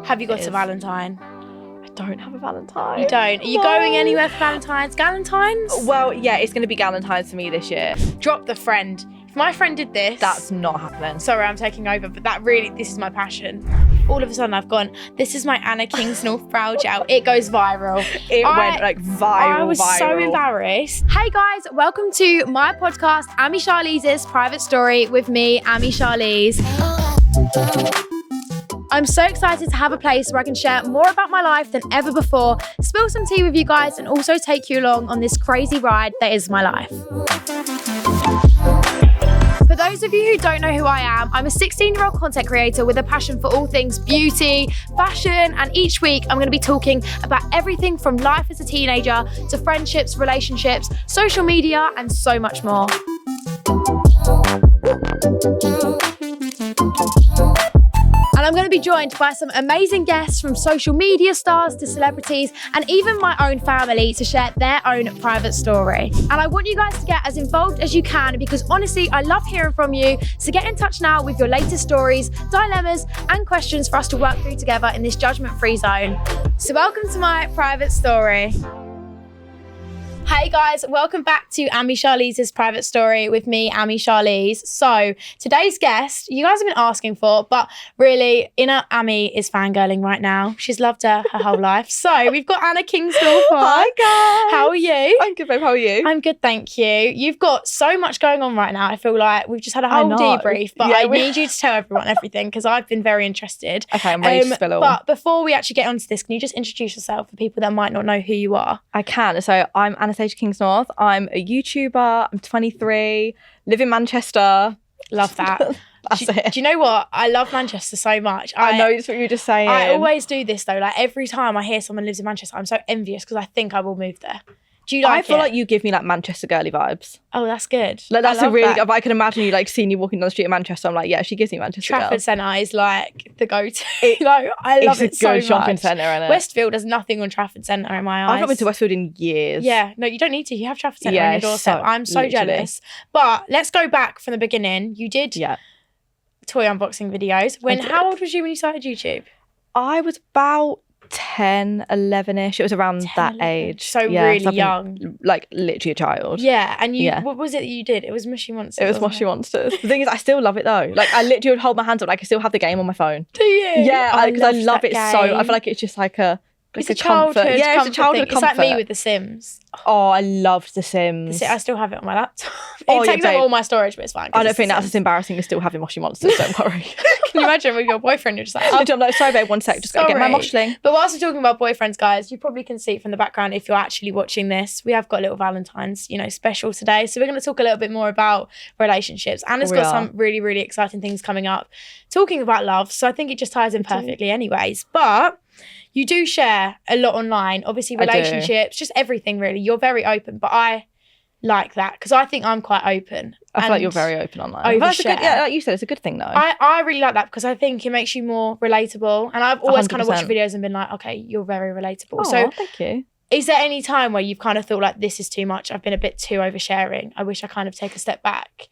Have you got a Valentine? I don't have a Valentine. You don't? Are you going anywhere for Valentine's? Galentine's? Well, yeah, it's going to be Galentine's for me this year. Drop the friend. If my friend did this... That's not happening. Sorry, I'm taking over, but this is my passion. All of a sudden I've gone, this is my Anna Kingsnorth brow gel. It goes viral. It went like viral. I was so embarrassed. Hey guys, welcome to my podcast, Ami Charlize's Private Story with me, Ami Charlize. I'm so excited to have a place where I can share more about my life than ever before, spill some tea with you guys, and also take you along on this crazy ride that is my life. For those of you who don't know who I am, I'm a 16-year-old content creator with a passion for all things beauty, fashion, and each week I'm going to be talking about everything from life as a teenager to friendships, relationships, social media, and so much more. And I'm going to be joined by some amazing guests from social media stars to celebrities and even my own family to share their own private story. And I want you guys to get as involved as you can because honestly, I love hearing from you. So get in touch now with your latest stories, dilemmas, and questions for us to work through together in this judgment-free zone. So welcome to my private story. Hey guys, welcome back to Ami Charlize's Private Story with me, Ami Charlize. So today's guest, you guys have been asking for, but really, inner Ami is fangirling right now. She's loved her whole life. So we've got Anna Kingsnorth. Hi guys. How are you? I'm good, babe. How are you? I'm good, thank you. You've got so much going on right now. I feel like we've just had a whole debrief, but I need you to tell everyone everything because I've been very interested. Okay, I'm ready to spill all. But before we actually get onto this, can you just introduce yourself for people that might not know who you are? I can. So I'm Anastasia Kingsnorth. I'm a YouTuber. I'm 23. Live in Manchester. Love that. That's it. Do you know what? I love Manchester so much. I know it's what you were just saying. I always do this though. Like every time I hear someone lives in Manchester, I'm so envious because I think I will move there. Do you like it? I feel like you give me like Manchester girly vibes. Oh, that's good. Like that's a really good. I can imagine you like seeing you walking down the street in Manchester. I'm like, yeah, she gives me Manchester. Trafford Centre is like the go-to. Like I love it so much. It's a good shopping centre, isn't it? Westfield has nothing on Trafford Centre in my eyes. I've not been to Westfield in years. Yeah, no, you don't need to. You have Trafford Centre on your doorstep. I'm so jealous. But let's go back from the beginning. You did toy unboxing videos. How old was you when you started YouTube? I was about 10, 11-ish. It was around that 11. age. So really young. Like literally a child. Yeah. And what was it that you did? It was Mushy Monsters. It was Mushy Monsters. The thing is, I still love it though. Like I literally would hold my hands up. Like I still have the game on my phone. Do you? Yeah, because I love it so. I feel like it's just like a... It's a childhood comfort. Yeah, it's a childhood comfort. It's like me with The Sims. Oh, I loved The Sims. I still have it on my laptop. It takes up all my storage, but it's fine. I don't think that's as embarrassing as still having Mushy Monsters, don't worry. Can you imagine with your boyfriend, you're just like... I'm like, sorry babe, one sec, just gotta get my moshling. But whilst we're talking about boyfriends, guys, you probably can see from the background if you're actually watching this, we have got a little Valentine's, special today. So we're going to talk a little bit more about relationships. Anna's got some really, really exciting things coming up. Talking about love, so I think it just ties in perfectly anyways. But... you do share a lot online, obviously relationships, just everything really. You're very open, but I like that because I think I'm quite open. I feel like you're very open online. That's good, like you said, it's a good thing though. I really like that because I think it makes you more relatable. And I've always kind of watched videos and been like, okay, you're very relatable. Oh, so thank you. Is there any time where you've kind of thought like, this is too much, I've been a bit too oversharing, I wish I kind of take a step back?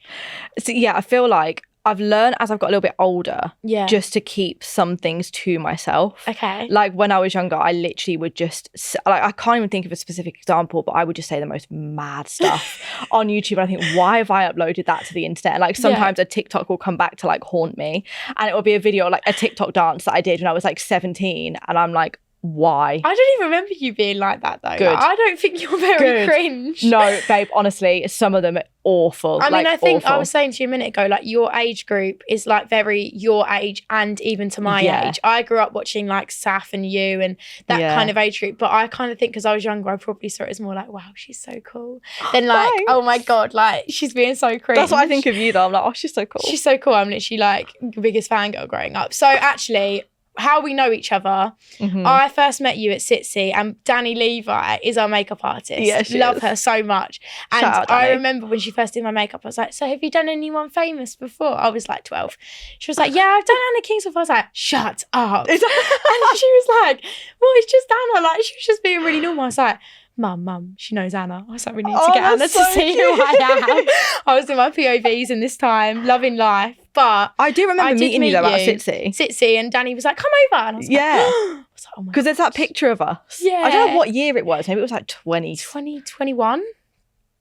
So yeah, I feel like I've learned as I've got a little bit older just to keep some things to myself. Okay. Like when I was younger, I literally would just, like I can't even think of a specific example, but I would just say the most mad stuff on YouTube. And I think, why have I uploaded that to the internet? And like sometimes a TikTok will come back to like haunt me. And it will be a video, like a TikTok dance that I did when I was like 17. And I'm like, why? I don't even remember you being like that though. Good. Like, I don't think you're very cringe. No, babe, honestly, some of them are awful. I mean, I think I was saying to you a minute ago, like your age group is like very your age and even to my age. I grew up watching like Saf and you and that kind of age group. But I kind of think because I was younger, I probably saw it as more like, wow, she's so cool. Then like, oh my God, like she's being so cringe. That's what I think of you though. I'm like, oh, she's so cool. She's so cool. I'm literally like the biggest fangirl growing up. So actually, how we know each other, I first met you at Sitsi and Danny Levi is our makeup artist. Yeah, she love is. her so much. And I remember when she first did my makeup, I was like, so have you done anyone famous before? I was like 12. She was like, yeah, I've done Anna Kingsnorth. I was like, shut up. And she was like, well, it's just Anna. Like, she was just being really normal. I was like, Mum, she knows Anna. I was like, we need to get Anna to so see cute. who I am. I was in my POVs in this time, loving life. But I do remember meeting you though at Sitsi. Sitsi, and Danny was like, come over. And I was like, oh my God. Because there's that picture of us. Yeah. I don't know what year it was. Maybe it was like 2021.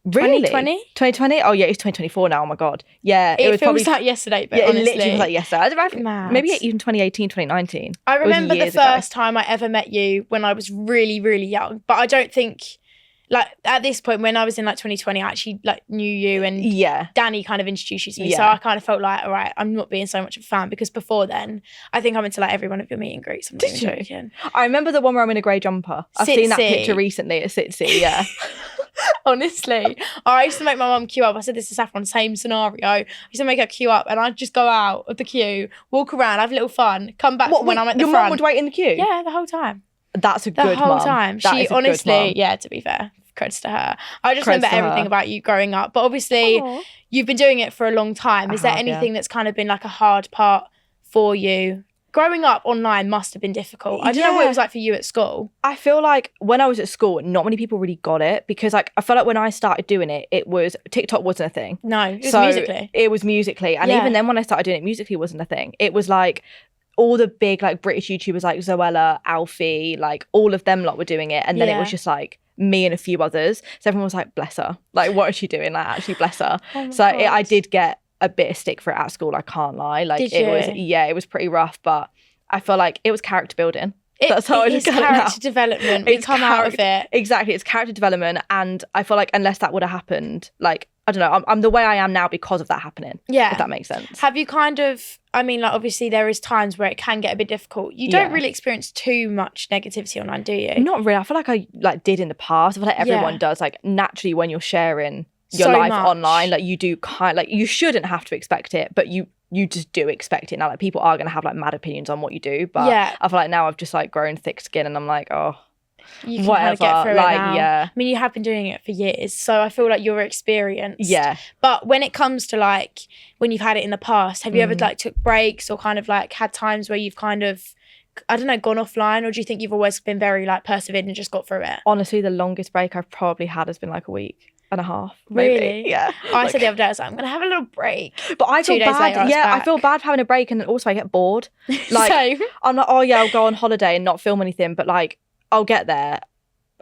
Really? 2020? 2020? Oh yeah, it's 2024 now. Oh my God. Yeah. It was feels probably like yesterday, but yeah, honestly. it literally was like yesterday. Mad. Maybe even 2018, 2019. I remember the years ago. first time I ever met you when I was really, really young. But I don't think, like, at this point, when I was in like 2020, I actually like knew you, and Danny kind of introduced you to me. So I kind of felt like, all right, I'm not being so much of a fan, because before then, I think I went to like every one of your meet and greets. I'm not even joking. I remember the one where I'm in a grey jumper. I've seen that picture recently at Sitsi, yeah. Honestly, I used to make my mum queue up. I said this to Saffron, same scenario. I used to make her queue up, and I'd just go out of the queue, walk around, have a little fun, come back when I'm at the front. Your mum would wait in the queue? Yeah, the whole time. That's a good mum. The whole time. She honestly, yeah, to be fair, credits to her. I just remember everything about you growing up. But obviously, you've been doing it for a long time. Is there anything that's kind of been like a hard part for you? Growing up online must have been difficult. I don't know what it was like for you at school. I feel like when I was at school, not many people really got it, because like I feel like when I started doing it, it was TikTok wasn't a thing. No, it was Musical.ly. It was Musical.ly. And even then when I started doing it, Musical.ly wasn't a thing. It was like all the big like British YouTubers like Zoella, Alfie, like all of them lot were doing it. And then it was just like me and a few others. So everyone was like, bless her. Like, what is she doing? Like, actually, bless her. I did get a bit of stick for it at school, I can't lie. Like it was pretty rough, but I feel like it was character building. That's how I just got it now. It's character development. We come out of it. Exactly, it's character development, and I feel like unless that would have happened, like I don't know, I'm the way I am now because of that happening. Yeah, if that makes sense. Have you kind of? I mean, like obviously there is times where it can get a bit difficult. You don't really experience too much negativity online, do you? Not really. I feel like I like did in the past. I feel like everyone does. Like naturally, when you're sharing your life online, like you do like you shouldn't have to expect it, but you just do expect it now. Like people are going to have like mad opinions on what you do, but I feel like now I've just like grown thick skin, and I'm like, oh, you can whatever. Kind of get through like, it now. Yeah. I mean, you have been doing it for years, so I feel like you're experienced. Yeah. But when it comes to like when you've had it in the past, have you ever like took breaks or kind of like had times where you've kind of, I don't know, gone offline, or do you think you've always been very like persevered and just got through it? Honestly, the longest break I've probably had has been like a week and a half, maybe. Really? Yeah. I said the other day, I was like, I'm gonna have a little break. But I feel bad. I feel bad for having a break, and then also I get bored. Like Same. I'm like, oh yeah, I'll go on holiday and not film anything, but like I'll get there.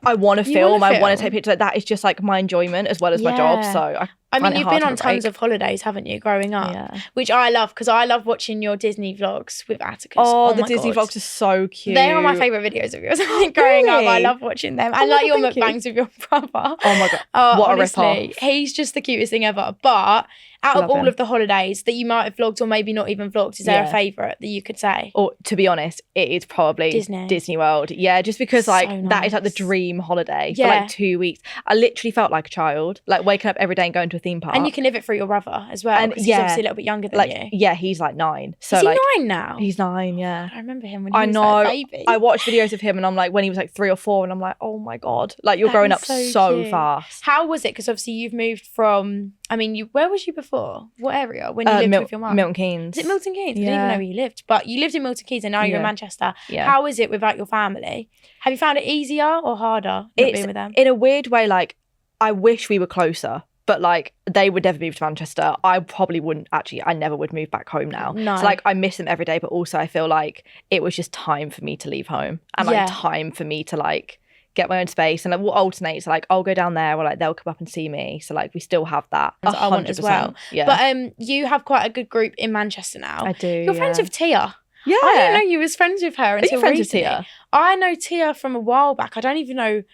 I want to film. I want to take pictures. That is just like my enjoyment as well as my job. So I mean, you've been on tons of holidays, haven't you, growing up? Which I love, because I love watching your Disney vlogs with Atticus. Oh the Disney vlogs are so cute. They are my favourite videos of yours. I think growing up, I love watching them. And like your mukbangs with your brother. Oh my God. What honestly, a rip-off. He's just the cutest thing ever. But out of all of the holidays that you might have vlogged or maybe not even vlogged, is there a favourite that you could say? Or to be honest, it is probably Disney World. Yeah, just because like that is like the dream holiday for like 2 weeks. I literally felt like a child, like waking up every day and going to a theme park. And you can live it through your brother as well, because he's obviously a little bit younger than you. Yeah, he's like 9. So is he like 9 now? He's 9, yeah. I remember him when he was like a baby. I watched videos of him and I'm like, when he was like 3 or 4, and I'm like, oh my God, like you're growing up so fast. How was it? Because obviously you've moved from, I mean, where was you before? What area? When you lived with your mum? Milton Keynes. Is it Milton Keynes? I didn't even know where you lived. But you lived in Milton Keynes and now you're in Manchester. Yeah. How is it without your family? Have you found it easier or harder being with them? In a weird way, like, I wish we were closer. But like they would never move to Manchester. I probably wouldn't actually. I never would move back home now. No. So like I miss them every day, but also I feel like it was just time for me to leave home and like time for me to like get my own space, and like we'll alternate. So like I'll go down there, or like they'll come up and see me. So like we still have that. I want as well. Yeah. But you have quite a good group in Manchester now. I do. You're friends with Tia. Yeah. I didn't know you was friends with her until friends recently. with Tia? I know Tia from a while back. I don't even know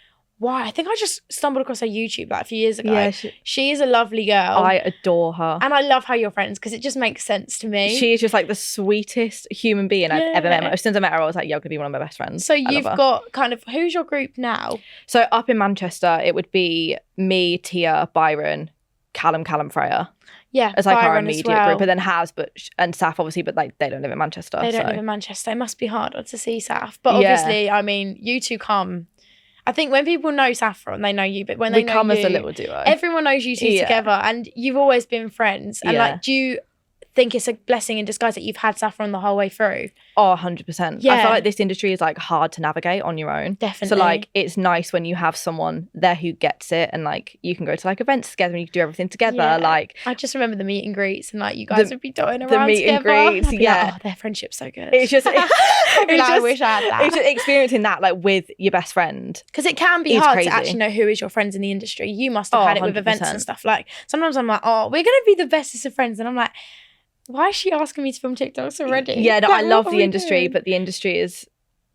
why. I think I just stumbled across her YouTube like a few years ago. Yeah, she is a lovely girl. I adore her. And I love how you're friends, because it just makes sense to me. She is just like the sweetest human being I've ever met. As soon as I met her, I was like, you're going to be one of my best friends. So you've got kind of, who's your group now? So up in Manchester, it would be me, Tia, Byron, Callum Freya. Yeah, as like our immediate group, and then and Saf obviously, but like they don't live in Manchester. They don't live in Manchester. It must be harder to see Saf. But obviously, I mean, you two come. I think when people know Saffron, they know you, but when they know come you, as a little duo. Everyone knows you two together, and you've always been friends. And like, do you think it's a blessing in disguise that you've had saffron the whole way through? Oh, 100%. Yeah. I feel like this industry is like hard to navigate on your own. Definitely. So like it's nice when you have someone there who gets it, and like you can go to like events together and you can do everything together. Yeah. Like I just remember the meet and greets, and like you guys would be dotting around the meet together. and greets, Like, yeah. oh, their friendship's so good. it's just I wish I had that. It's just experiencing that like with your best friend. Because it can be It's hard crazy. to actually know who is your friends in the industry. You must have Oh, had it with events 100%. and stuff. Like sometimes I'm like, oh, we're gonna be the bestest of friends, and I'm like, why is she asking me to film TikToks already? Yeah, no, Like, I love what are the we industry, doing? but the industry is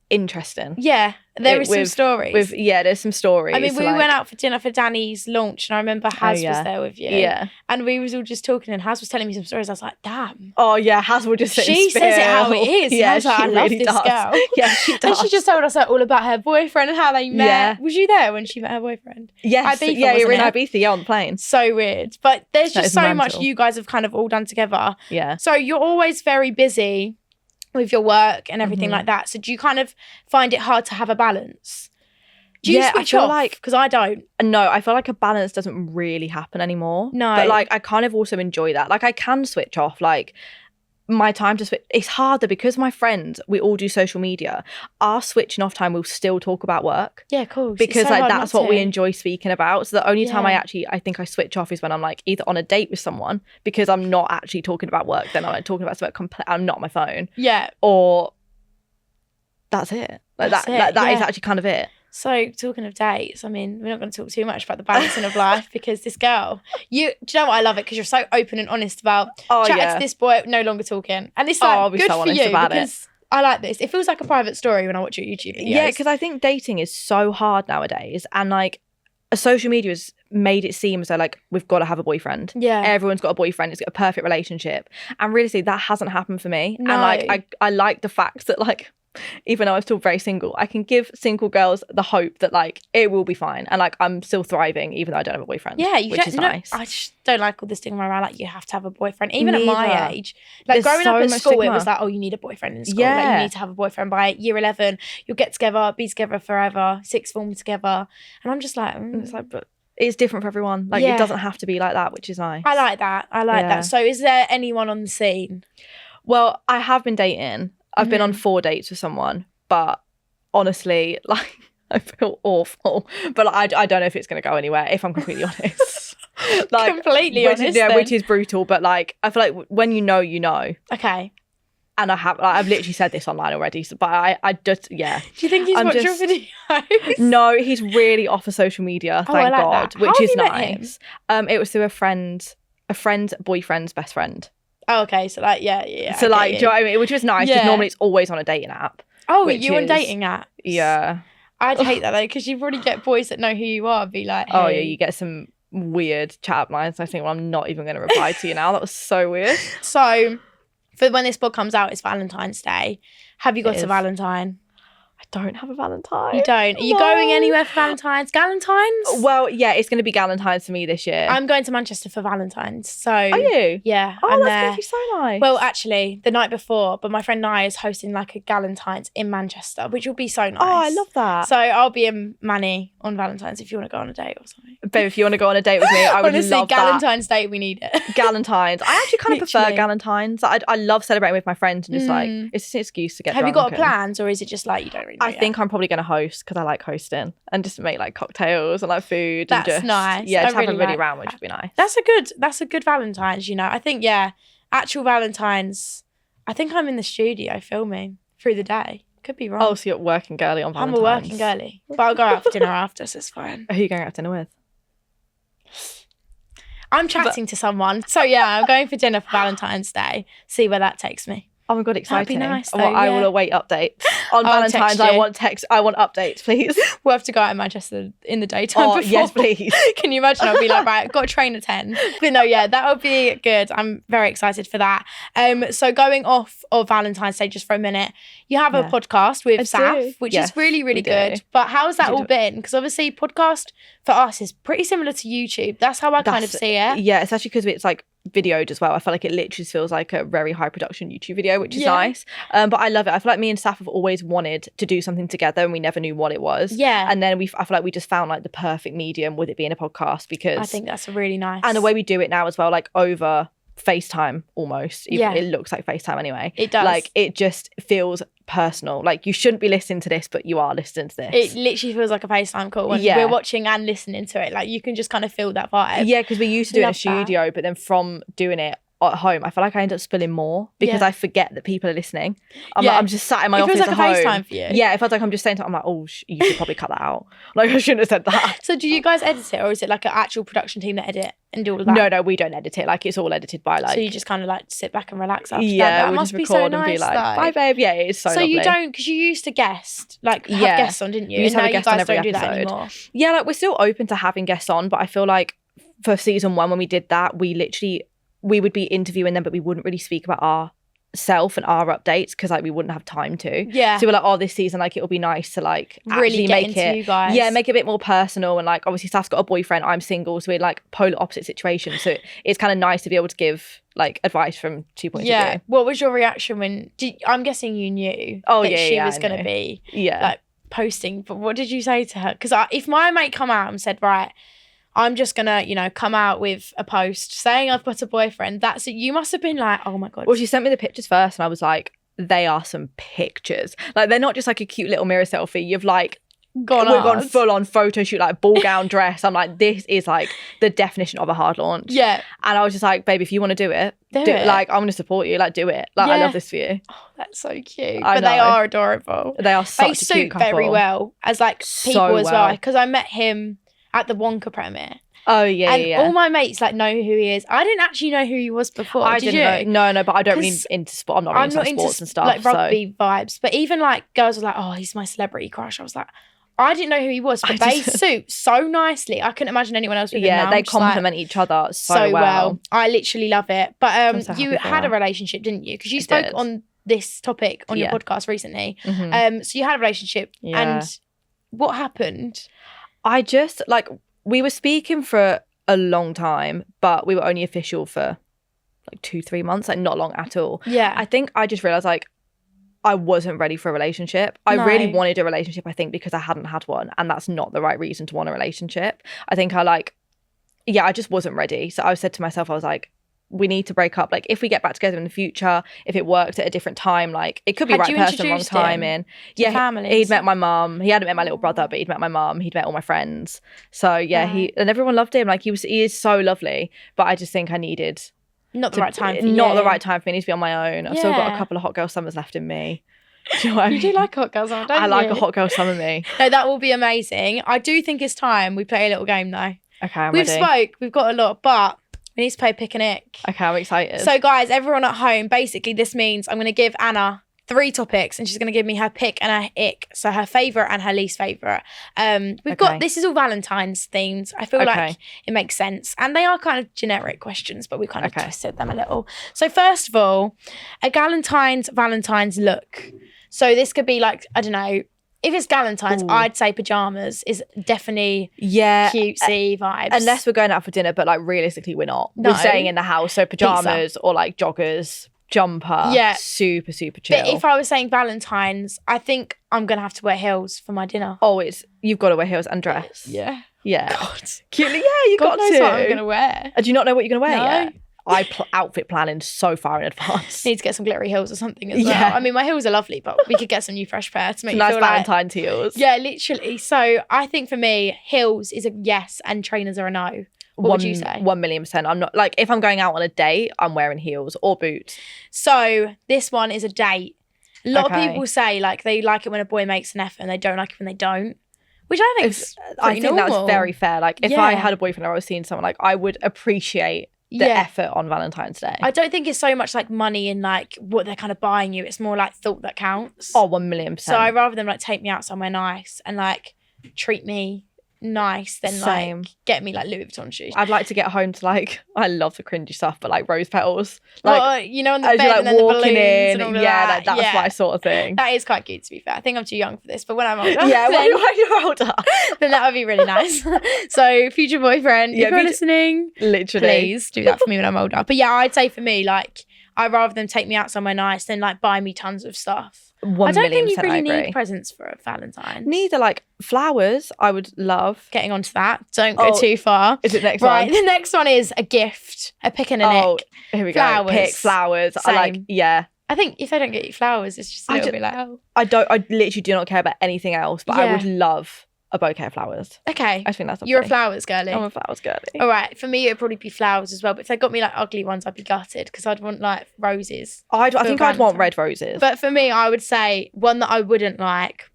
interesting. Yeah, there is some stories. There's some stories. I mean, so, we like, went out for dinner for Danny's launch, and I remember Haz was there with you. Yeah. And we was all just talking, and Haz was telling me some stories. I was like, damn. Oh yeah, Haz will just sit and She says it how it spill. is. Yeah, I was like, I love this girl. Yeah, she does. And she just told us like, all about her boyfriend and how they met. Yeah. Was you there when she met her boyfriend? Yes, Ibiza, yeah, you were in wasn't it? Ibiza, yeah, on the plane. So weird. But there's That just is so much mental. you guys have kind of all done together. Yeah. So you're always very busy with your work and everything Mhm. like that. So do you kind of find it hard to have a balance? Do you Yeah, I switch feel off? like- Because I don't. No, I feel like a balance doesn't really happen anymore. No. But like I kind of also enjoy that. Like I can switch off. Like my time to switch, it's harder because my friends, we all do social media. Our switching off time, we'll still talk about work. Yeah, of course. Because like that's what we enjoy speaking about. So the only time Yeah. I think I switch off is when I'm like either on a date with someone, because I'm not actually talking about work, then I'm like talking about something I'm not on my phone, Yeah. or that's it. Like That's that it, that is yeah. actually kind of it. So talking of dates, I mean, we're not going to talk too much about the balancing of life because this girl, do you know what? I love it because you're so open and honest about chatting yeah. to this boy, no longer talking. And it's like I'll be good so for honest you about it. because I like this. It feels like a private story when I watch your YouTube videos. Yeah, because I think dating is so hard nowadays, and like social media has made it seem as though like we've got to have a boyfriend. Yeah. Everyone's got a boyfriend. It's got a perfect relationship, and really, that hasn't happened for me. No. And like I like the fact that like, even though I'm still very single, I can give single girls the hope that like it will be fine, and like I'm still thriving even though I don't have a boyfriend. Yeah, which is nice. I just don't like all this stigma around like you have to have a boyfriend. Even at my Neither. age, like There's growing up so at much school, it stigma. was like, oh, you need a boyfriend in school. Like, Yeah. you need to have a boyfriend by year 11. You'll get together, be together forever, sixth form together. And I'm just like, And it's like, but it's different for everyone. Like Yeah. it doesn't have to be like that, which is nice. I like that. I like Yeah. that. So is there anyone on the scene? Well, I have been dating. I've been Mm-hmm. on 4 dates with someone, but honestly, like I feel awful. But like, I don't know if it's going to go anywhere, if I'm completely honest. Like Completely which honest is, yeah, then. which is brutal. But like I feel like when you know, you know. Okay. And I've literally said this online already. So, but I just yeah. Do you think he's I'm watched just- your videos? No, he's really off of social media. Oh, I Thank like God, that. which How have is you met him? nice. It was through a friend's boyfriend's best friend. Oh, okay. So like, yeah. So I like, get do you know what I mean? Which was nice because Yeah. normally it's always on a dating app. Oh, which you on is- dating apps? Yeah. I'd hate that though, because you probably get boys that know who you are, be like, hey. Oh yeah, you get some weird chat up lines. I think, well, I'm not even going to reply to you now. That was so weird. So, for when this book comes out, it's Valentine's Day. Have you got It to is. Valentine? I don't have a Valentine. You don't. Are you No. going anywhere for Valentine's? Galentine's? Well, yeah, it's going to be Galentine's for me this year. I'm going to Manchester for Valentine's. So, Are you? yeah, Oh, I'm that's there. going to be so nice. Well, actually, the night before, but my friend Naya is hosting like a Galentine's in Manchester, which will be so nice. oh, I love that. So I'll be in Manny on Valentine's if you want to go on a date or something. Babe, if you want to go on a date with me, I would Honestly, love that. Galentine's date, we need it. Galentine's. I actually kind of prefer Literally. Galentine's. I love celebrating with my friends and just like Mm. it's just an excuse to get Have you drunk got plans, or is it just like you don't really know I yet? think I'm probably going to host because I like hosting and just make like cocktails and like food. That's and just, nice. Yeah, I just have really a really like round, which that. would be nice. That's a good Valentine's, you know. I think, yeah, actual Valentine's, I think I'm in the studio filming through the day. Could be wrong. Oh, so you're working girly on I'm Valentine's. a working girly. But I'll go out for dinner after, so it's fine. Who are you going out to dinner with? I'm chatting to someone. So yeah, I'm going for dinner for Valentine's Day. See where that takes me. Oh my god, That'd exciting! be nice, Well, though, I yeah. will await updates on I'll text Valentine's. you. I want updates, please. We'll have to go out in Manchester in the daytime Oh before. yes, please. Can you imagine? I'll be like, right, got a train at 10. But no, yeah, that'll be good. I'm very excited for that. So going off of Valentine's Day just for a minute, you have a Yeah. podcast with I Saf, do. which Yes, is really, really we do. good. But how's that We do all been? Because obviously podcast for us is pretty similar to YouTube. That's how I kind of see it. Yeah, especially because it's like videoed as well. I feel like it literally feels like a very high production YouTube video, which is Yeah. nice. But I love it. I feel like me and Saf have always wanted to do something together and we never knew what it was. Yeah. And then I feel like we just found like the perfect medium with it being a podcast because I think that's really nice. and the way we do it now as well, like over FaceTime almost. Even it looks like FaceTime anyway. It does. Like it just feels personal. Like you shouldn't be listening to this, but you are listening to this. It literally feels like a FaceTime call when we're watching and listening to it. Like you can just kind of feel that vibe. Yeah, because we used to do it in a studio, but then from doing it at home, I feel like I end up spilling more because I forget that people are listening. I'm just sat in my office feels like at a home. FaceTime for you. Yeah, it feels like I'm just saying to, I'm like, oh, you should probably cut that out. Like I shouldn't have said that. So do you guys edit it, or is it like an actual production team that edit and do all of that? No, we don't edit it. Like it's all edited by like. So you just kind of like sit back and relax after yeah, that. That we must just be record so and nice. be like, though. bye babe. Yeah, it is so lovely. You don't, because you used to guest, like have guests on, didn't you? We used to have a guest on every don't do that episode. anymore. Yeah, like we're still open to having guests on, but I feel like for season 1 when we did that, we would be interviewing them, but we wouldn't really speak about ourself and our updates because like we wouldn't have time to. Yeah. So we're like, oh, this season like it'll be nice to like really actually get make into it, you guys. yeah, make it a bit more personal. And like obviously Saf's got a boyfriend, I'm single, so we're like polar opposite situations. So it's kind of nice to be able to give like advice from 2 points of view. What was your reaction when? I'm guessing you knew that she was going to be like posting. But what did you say to her? Because if my mate come out and said, right, I'm just gonna, come out with a post saying I've got a boyfriend, that's it. You must have been like, oh my God. Well, she sent me the pictures first and I was like, they are some pictures. Like they're not just like a cute little mirror selfie. You've like we've gone full on photo shoot, like ball gown dress. I'm like, this is like the definition of a hard launch. Yeah. And I was just like, baby, if you want to do it. Like I'm gonna support you. Like do it. Like I love this for you. Oh, that's so cute. But they are adorable. They are such a cute couple. They suit very well as like people as well. Because I met him at the Wonka premiere. Oh yeah, and all my mates like know who he is. I didn't actually know who he was before. I didn't know. No, but I don't really into sport. I'm not really into sports and stuff. Like rugby vibes. But even like girls were like, oh, he's my celebrity crush. I was like, I didn't know who he was, but they suit so nicely. I couldn't imagine anyone else with him now. They complement each other so well. I literally love it. But you had a relationship, didn't you? Because you spoke on this topic on your podcast recently. So you had a relationship, and what happened? I just like. We were speaking for a long time, but we were only official for like 2-3 months, like not long at all. Yeah. I think I just realised like I wasn't ready for a relationship. I really wanted a relationship, I think, because I hadn't had one. And that's not the right reason to want a relationship. I think I just wasn't ready. So I said to myself, I was like, we need to break up. Like if we get back together in the future, if it worked at a different time, like it could be right person, wrong timing. He'd met my mum. He hadn't met my little brother, but he'd met my mum. He'd met all my friends. So he and everyone loved him. Like he is so lovely. But I just think I needed not the right time for not the right time for me. I need to be on my own. I've still got a couple of hot girl summers left in me. Do you know what I mean? You do like hot girl summer, don't you? I like a hot girl summer me. No, that will be amazing. I do think it's time we play a little game though. Okay, we've got a lot, but we need to play pick and ick. Okay, I'm excited. So guys, everyone at home, basically this means I'm going to give Anna 3 topics and she's going to give me her pick and her ick. So her favourite and her least favourite. We've got, this is all Valentine's themed. I feel like it makes sense. And they are kind of generic questions, but we kind of twisted them a little. So first of all, a Valentine's look. So this could be like, I don't know, if it's Valentine's, I'd say pajamas is definitely cutesy vibes. Unless we're going out for dinner, but like realistically we're not. No. We're staying in the house, so pajamas or like joggers, jumper. Yeah. Super, super chill. But if I was saying Valentine's, I think I'm going to have to wear heels for my dinner. Oh, you've got to wear heels and dress. Yeah. Yeah. God. Cutely, you got to. God knows what I'm going to wear. Do you not know what you're going to wear yet? I outfit planning so far in advance. Need to get some glittery heels or something as well. I mean, my heels are lovely, but we could get some new fresh pair to make nice Valentine's heels. Yeah, literally. So I think for me, heels is a yes and trainers are a no. What would you say? 1,000,000%. I'm not like if I'm going out on a date, I'm wearing heels or boots. So this one is a date. A lot of people say like they like it when a boy makes an effort and they don't like it when they don't. Which I think that's very fair. Like if I had a boyfriend or I was seeing someone, like I would appreciate the effort on Valentine's Day. I don't think it's so much like money and like what they're kind of buying you. It's more like thought that counts. Oh, 1,000,000%. So I'd rather them like take me out somewhere nice and like treat me nice than like get me like Louis Vuitton shoes. I'd like to get home to like, I love the cringy stuff, but like rose petals. Like, on the bed and then the balloons and all of that. That's my sort of thing. That is quite cute to be fair. I think I'm too young for this, but when I'm older. When you're older. Then that would be really nice. So future boyfriend, if you're listening, literally, please do that for me when I'm older. But yeah, I'd say for me, like, I'd rather them take me out somewhere nice than like buy me tons of stuff. 1 I don't million think you percent really I agree. need presents for Valentine's. Neither, like flowers, I would love. Getting onto that. Don't go too far. Is it next Right, one? the next one is a gift. A pick and a nick. Here we Flowers. go. Pick flowers. Same. I like, yeah. I think if they don't get you flowers, it's just a little bit like, oh. I literally do not care about anything else, but I would love a bouquet of flowers. Okay. I think that's lovely. You're a flowers girly. I'm a flowers girly. All right. For me, it'd probably be flowers as well. But if they got me like ugly ones, I'd be gutted because I'd want like roses. I think I'd want Valentine. red roses. But for me, I would say one that I wouldn't like.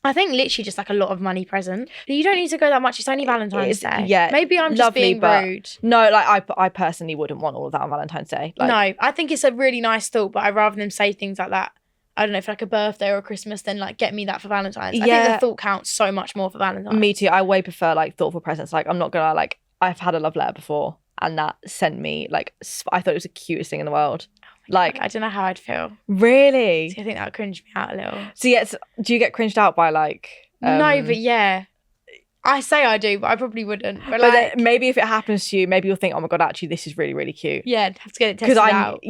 I think literally just like a lot of money present. You don't need to go that much. It's only Valentine's Day. Yeah. Maybe I'm just lovely, being but rude. No, like I personally wouldn't want all of that on Valentine's Day. Like, No, I think it's a really nice thought, but I'd rather them say things like that. I don't know, for like a birthday or a Christmas, then like get me that for Valentine's. I think the thought counts so much more for Valentine's. Me too. I way prefer like thoughtful presents. Like I'm not gonna like. I've had a love letter before, and that sent me like. I thought it was the cutest thing in the world. Like I don't know how I'd feel. Really? So I think that would cringe me out a little. So yes, do you get cringed out by like? No, but yeah. I say I do, but I probably wouldn't. But like, then maybe if it happens to you, maybe you'll think, oh my god, actually, this is really, really cute. yeah, I'd have to get it tested out.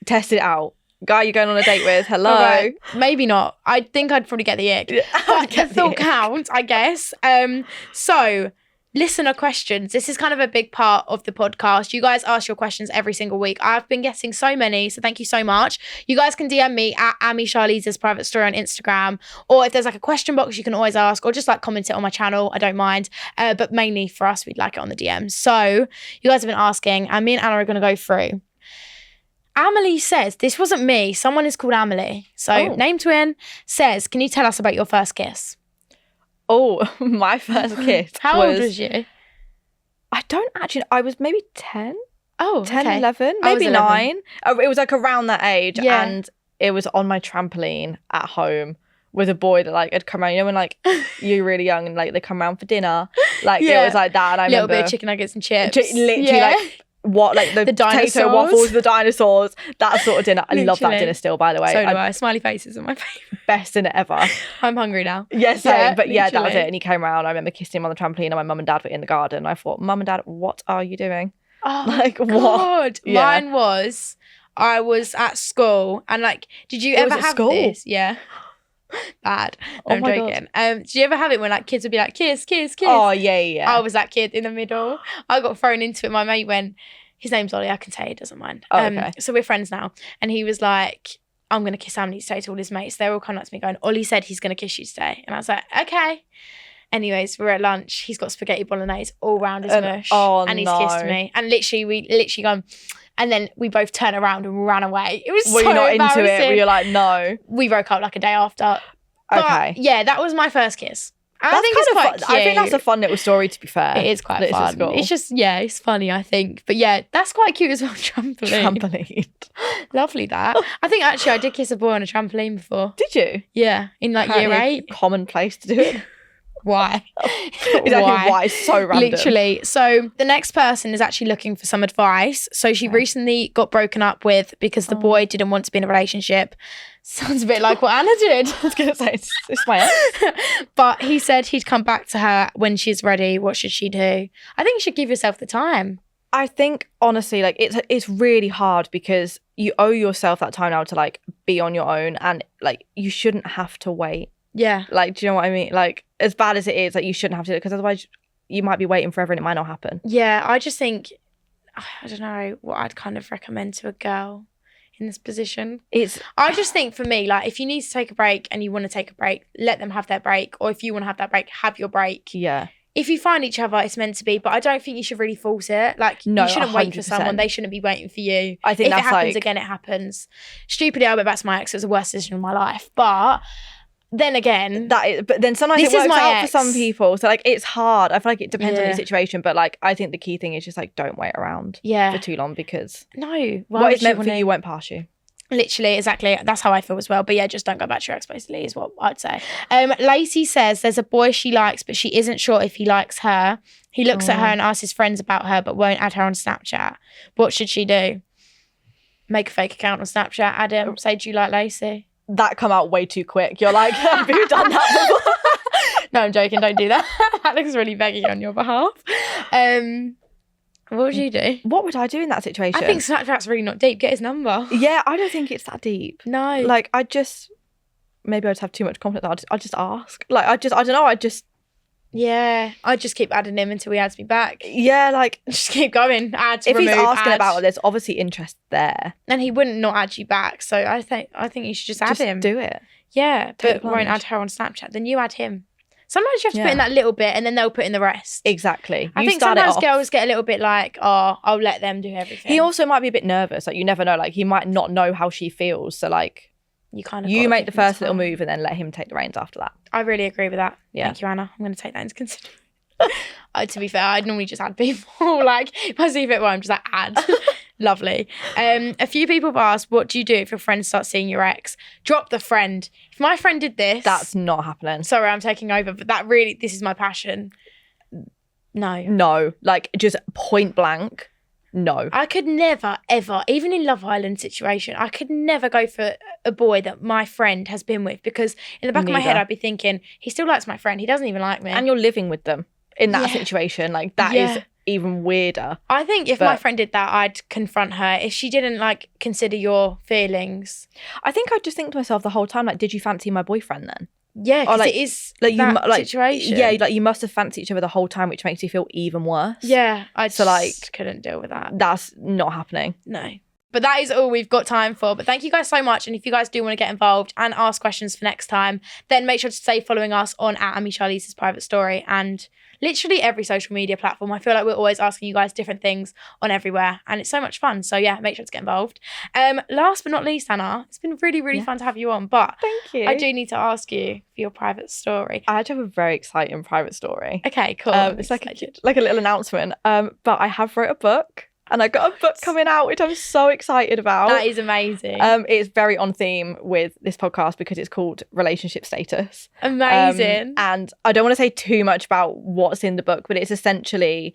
Test it out. Guy you're going on a date with, hello. Right. Maybe not. I think I'd probably get the ick. But the thought counts, I guess. So, listener questions. This is kind of a big part of the podcast. You guys ask your questions every single week. I've been getting so many, so thank you so much. You guys can DM me at Charlize's private story on Instagram, or if there's like a question box, you can always ask, or just like comment it on my channel. I don't mind. But mainly for us, we'd like it on the DMs. So, you guys have been asking, and me and Anna are going to go through. Amelie says, this wasn't me, someone is called Amelie. So, name twin, says, can you tell us about your first kiss? Oh, my first kiss. How old was you? I don't actually, I was maybe 10. Oh, 10, okay. 11, maybe 9. It was like around that age. Yeah. And it was on my trampoline at home with a boy that like had come around, you know, when like you're really young and like they come around for dinner. Like it was like that. And I little remember bit of chicken nuggets and chips. Literally like what, like the potato waffles, the dinosaurs, that sort of dinner. I love that dinner still, by the way. So do I. Smiley faces are my favourite. Best dinner ever. I'm hungry now. Yes, yeah, but yeah, literally. that was it. And he came around. I remember kissing him on the trampoline, and my mum and dad were in the garden. I thought, Mum and Dad, what are you doing? Oh, like God. what? Yeah. Mine was, I was at school, and like, did you ever have this? Yeah. Bad. No, I'm joking. Did you ever have it when like kids would be like, kiss, kiss, kiss? Oh, yeah. I was that kid in the middle. I got thrown into it. My mate went, his name's Ollie, I can say he doesn't mind. Oh, okay. So we're friends now. And he was like, I'm going to kiss Amelie today to all his mates. They're all coming up to me going, Ollie said he's going to kiss you today. And I was like, okay. Anyways, we're at lunch. He's got spaghetti bolognese all round his mush. And he's kissed me. And we gone, and then we both turned around and ran away. It was Were so you not embarrassing. into it? Were you like, no? We broke up like a day after. But, okay. yeah, that was my first kiss. I think it's quite cute. I think that's a fun little story, to be fair. It is quite fun. It's just, yeah, it's funny, I think. But yeah, that's quite cute as well, trampoline. Lovely that. I think actually I did kiss a boy on a trampoline before. Did you? Yeah, in like year 8. Common place to do it. Why? Exactly why? It's so random. Literally. So the next person is actually looking for some advice. So she recently got broken up with because the boy didn't want to be in a relationship. Sounds a bit like what Anna did. I was going to say, it's my ex. But he said he'd come back to her when she's ready. What should she do? I think you should give yourself the time. I think, honestly, like it's really hard because you owe yourself that time now to like be on your own, and like you shouldn't have to wait. Yeah. Like, do you know what I mean? Like, as bad as it is, like you shouldn't have to do it because otherwise you might be waiting forever and it might not happen. Yeah, I just think, I don't know what I'd kind of recommend to a girl in this position. I just think for me, like if you need to take a break and you want to take a break, let them have their break. Or if you want to have that break, have your break. Yeah. If you find each other, it's meant to be. But I don't think you should really force it. Like, no, you shouldn't 100%. wait for someone. They shouldn't be waiting for you. I think if that's it happens like... again, it happens. Stupidly, I went back to my ex. It was the worst decision of my life. But then again, but then sometimes it works out for some people. So like it's hard. I feel like it depends on your situation. But like I think the key thing is just like don't wait around for too long because what is meant for you won't pass you. Literally, exactly. That's how I feel as well. But yeah, just don't go back to your ex, basically, is what I'd say. Lacey says there's a boy she likes, but she isn't sure if he likes her. He looks at her and asks his friends about her, but won't add her on Snapchat. What should she do? Make a fake account on Snapchat, add him, say, do you like Lacey? That come out way too quick. You're like, have you done that before? No, I'm joking. Don't do that. Alex is really begging on your behalf. What would you do? What would I do in that situation? I think Snapchat's really not deep. Get his number. Yeah, I don't think it's that deep. No. Like, I just... maybe I just have too much confidence. I just ask. Like, I don't know. Yeah, I just keep adding him until he adds me back. Yeah, like just keep going. Add, if remove, he's asking add. about it, there's obviously interest there. And he wouldn't not add you back. So I think you should just add him. Do it. Yeah, Take but won't add her on Snapchat. Then you add him. Sometimes you have to put in that little bit, and then they'll put in the rest. Exactly. I think sometimes girls get a little bit like, oh, I'll let them do everything. He also might be a bit nervous. Like, you never know. Like, he might not know how she feels. So like, you make the first little move and then let him take the reins after that. I really agree with that. Yeah. Thank you, Anna. I'm going to take that into consideration. To be fair, I'd normally just add people. Like, if I see a bit where I'm just like, add. Lovely. A few people have asked, what do you do if your friend starts seeing your ex? Drop the friend. If my friend did this... That's not happening. Sorry, I'm taking over, but this is my passion. No. No. Like, just point blank, no. I could never, ever, even in Love Island situation, I could never go for a boy that my friend has been with, because in the back of my head, I'd be thinking, he still likes my friend. He doesn't even like me. And you're living with them in that situation. Like, that is even weirder. I think if my friend did that, I'd confront her. If she didn't like consider your feelings, I think I'd just think to myself the whole time, like, did you fancy my boyfriend then? Yeah, because it is like that situation. Yeah, like you must have fancied each other the whole time, which makes you feel even worse. Yeah, I just couldn't deal with that. That's not happening. No. But that is all we've got time for. But thank you guys so much. And if you guys do want to get involved and ask questions for next time, then make sure to stay following us on @Charlize's Private Story and literally every social media platform. I feel like we're always asking you guys different things on everywhere, and it's so much fun. So yeah, make sure to get involved. Last but not least, Anna, it's been really, really fun to have you on. But thank you. I do need to ask you for your private story. I actually have a very exciting private story. Okay, cool. It's like a little announcement. But I have wrote a book. And I got a book coming out, which I'm so excited about. That is amazing. It's very on theme with this podcast because it's called Relationship Status. Amazing. And I don't want to say too much about what's in the book, but it's essentially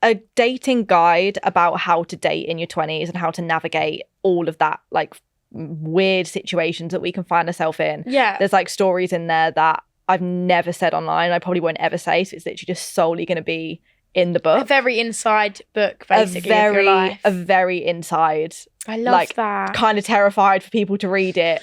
a dating guide about how to date in your 20s and how to navigate all of that, like, weird situations that we can find ourselves in. Yeah. There's like stories in there that I've never said online. I probably won't ever say. So it's literally just solely going to be in the book. A very inside book, basically, of your life. A very inside. I love that. Kind of terrified for people to read it.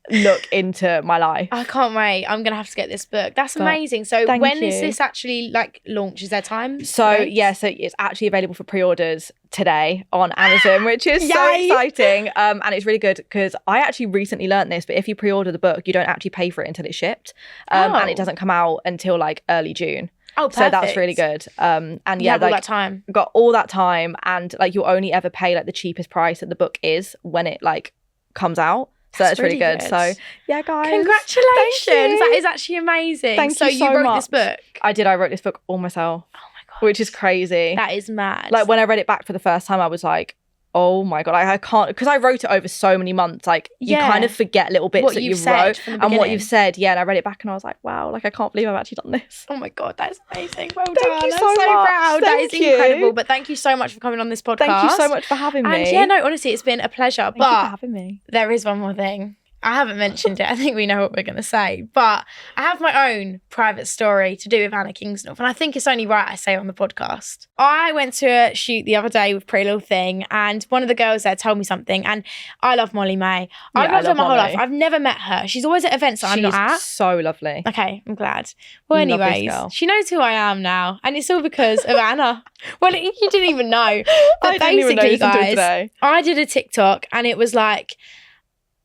Look into my life. I can't wait. I'm gonna have to get this book. That's amazing. So when is this actually like launch? Is there time? So so it's actually available for pre-orders today on Amazon, which is so exciting. And it's really good because I actually recently learned this, but if you pre-order the book, you don't actually pay for it until it's shipped. And it doesn't come out until like early June. Oh, perfect. So that's really good. And you have all that time. Got all that time, and like you'll only ever pay like the cheapest price that the book is when it like comes out. So that's really good. So yeah, guys. Congratulations. That is actually amazing. Thank you so wrote much. This book? I did. I wrote this book all myself. Oh my God. Which is crazy. That is mad. Like when I read it back for the first time, I was like, oh my God, I can't, because I wrote it over so many months. Like you kind of forget little bits that you wrote and what you've said. Yeah. And I read it back and I was like, wow, like I can't believe I've actually done this. Oh my God, that's amazing. Well done. Thank you so I'm so much. proud. That is incredible. But thank you so much for coming on this podcast. Thank you so much for having me. And yeah, no, honestly, it's been a pleasure. Thank you for having me. There is one more thing. I haven't mentioned it. I think we know what we're going to say. But I have my own private story to do with Anna Kingsnorth. And I think it's only right I say it on the podcast. I went to a shoot the other day with Pretty Little Thing. And one of the girls there told me something. And I love Molly May. I've loved her my whole life. I've never met her. She's always at events that I'm not at. She's so lovely. Okay, I'm glad. Well, anyways, she knows who I am now. And it's all because of Anna. Well, you didn't even know. But basically, guys, I did a TikTok and it was like,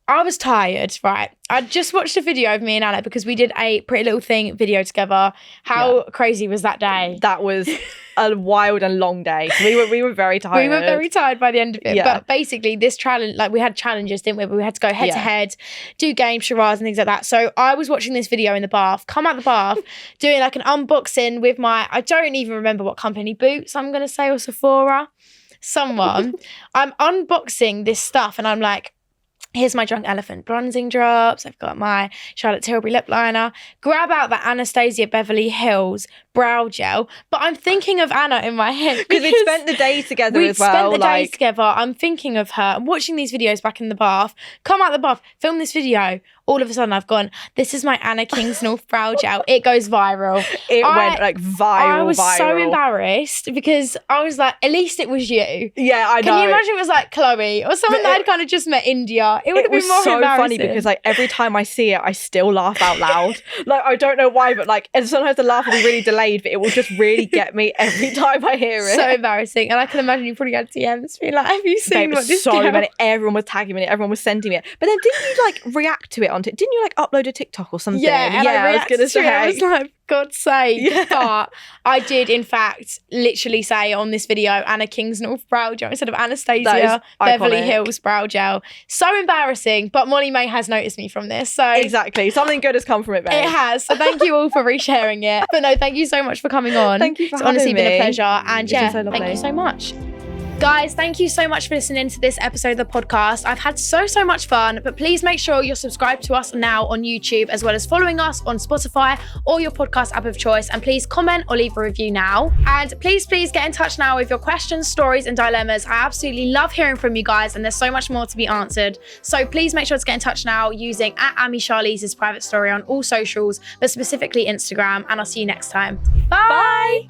I was tired, right? I just watched a video of me and Anna because we did a Pretty Little Thing video together. How crazy was that day? That was a wild and long day. We were very tired. We were very tired by the end of it. Yeah. But basically this challenge, like we had challenges, didn't we? We had to go head to head, do games, charades and things like that. So I was watching this video in the bath, come out the bath, doing like an unboxing with my, I don't even remember what company, Boots, I'm going to say, or Sephora, someone. I'm unboxing this stuff and I'm like, here's my Drunk Elephant bronzing drops. I've got my Charlotte Tilbury lip liner. Grab out the Anastasia Beverly Hills brow gel, but I'm thinking of Anna in my head. Because we'd spent the day together as well. We'd spent the day together. I'm thinking of her. I'm watching these videos back in the bath, come out the bath, film this video. All of a sudden I've gone, this is my Anna Kingsnorth brow gel. It goes viral. It went like viral. I was so embarrassed because I was like, at least it was you. Yeah, I know. Can you imagine it was like Chloe or someone that I'd kind of just met India? It would have been more so embarrassing. Funny because like every time I see it, I still laugh out loud. Like I don't know why, but like, and sometimes the laugh will be really delayed, but it will just really get me every time I hear it. So embarrassing. And I can imagine you probably had DMs being like, have you seen what this so girl? many. Everyone was tagging me in it. Everyone was sending me it. But then didn't you like react to it on it? Didn't you like upload a TikTok or something? Yeah, I was gonna say. I was like, God's sake. Yeah. But I did, in fact, literally say on this video, Anna Kingsnorth brow gel instead of Anastasia Beverly Hills brow gel. So embarrassing, but Molly May has noticed me from this. So exactly. Something good has come from it, babe. It has. So thank you all for resharing it. But no, thank you so much for coming on. Thank you for It's having honestly me. been a pleasure. And It's yeah, been so lovely. thank you so much. Guys, thank you so much for listening to this episode of the podcast. I've had so much fun, but please make sure you're subscribed to us now on YouTube, as well as following us on Spotify or your podcast app of choice. And please comment or leave a review now. And please get in touch now with your questions, stories, and dilemmas. I absolutely love hearing from you guys, and there's so much more to be answered. So please make sure to get in touch now using @AmiCharlize's private story on all socials, but specifically Instagram. And I'll see you next time. Bye.